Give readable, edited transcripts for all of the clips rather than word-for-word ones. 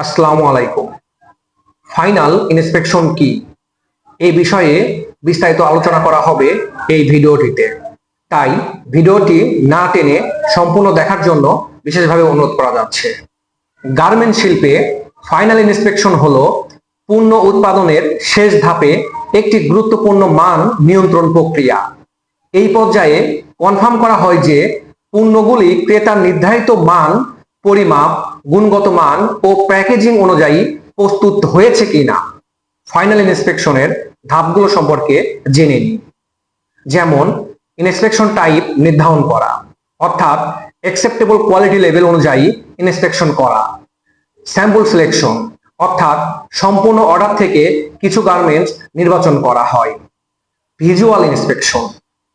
আসসালামু আলাইকুম। Final inspection কি, এই বিষয়ে বিস্তারিত আলোচনা করা হবে এই ভিডিওটিতে। তাই ভিডিওটি না টেনে সম্পূর্ণ দেখার জন্য বিশেষভাবে অনুরোধ করা যাচ্ছে। গার্মেন্ট শিল্পে ফাইনাল ইন্সপেকশন হলো পণ্য উৎপাদনের শেষ ধাপে একটি গুরুত্বপূর্ণ মান নিয়ন্ত্রণ প্রক্রিয়া। এই পর্যায়ে কনফার্ম করা হয় যে পণ্যগুলি ক্রেতার নির্ধারিত মান, পরিমাপ, গুণগত মান ও প্যাকেজিং অনুযায়ী প্রস্তুত হয়েছে কিনা। ফাইনাল ইন্সপেকশনের ধাপগুলো সম্পর্কে জেনে নিই। যেমন ইন্সপেকশন টাইপ নির্ধারণ করা, অর্থাৎ অ্যাকসেপ্টেবল কোয়ালিটি লেভেল অনুযায়ী ইন্সপেকশন করা। স্যাম্পল সিলেকশন, অর্থাৎ সম্পূর্ণ অর্ডার থেকে কিছু গার্মেন্টস নির্বাচন করা হয়। ভিজুয়াল ইন্সপেকশন,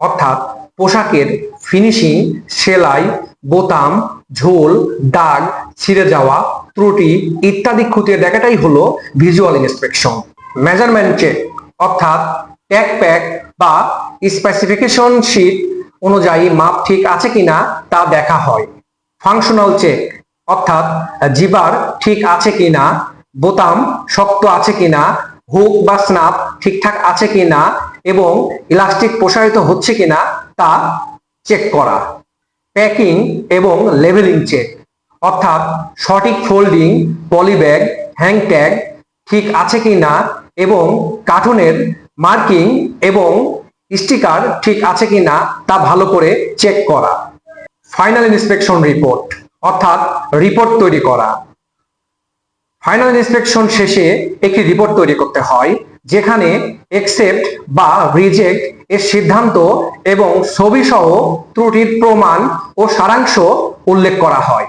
অর্থাৎ পোশাকের ফিনিশিং, সেলাই, বোতাম, ঝোল, দাগ, ছিঁড়ে যাওয়া, ত্রুটি ইত্যাদি খতিয়ে দেখাটাই হলো ভিজুয়াল ইন্সপেকশন। মেজারমেন্ট চেক, অর্থাৎ ট্যাগ প্যাক বা স্পেসিফিকেশন শিট অনুযায়ী মাপ ঠিক আছে কিনা তা দেখা হয়। ফাংশনাল চেক, অর্থাৎ জিবার ঠিক আছে কিনা, বোতাম শক্ত আছে কিনা, হুক বা স্ন্যাপ ঠিকঠাক আছে কিনা এবং ইলাস্টিক প্রসারিত হচ্ছে কিনা তা চেক করা। প্যাকিং এবং লেভেলিং চেক, অর্থাৎ সঠিক ফোল্ডিং, পলিব্যাগ, হ্যাং ট্যাগ ঠিক আছে কিনা এবং কার্টুনের মার্কিং এবং স্টিকার ঠিক আছে কিনা তা ভালো করে চেক করা। ফাইনাল ইন্সপেকশন রিপোর্ট, অর্থাৎ রিপোর্ট তৈরি করা। ফাইনাল ইন্সপেকশন শেষে একটি রিপোর্ট তৈরি করতে হয়, যেখানে অ্যাকসেপ্ট বা রিজেক্ট এর সিদ্ধান্ত এবং ছবি সহ ত্রুটির প্রমাণ ও সারাংশ উল্লেখ করা হয়।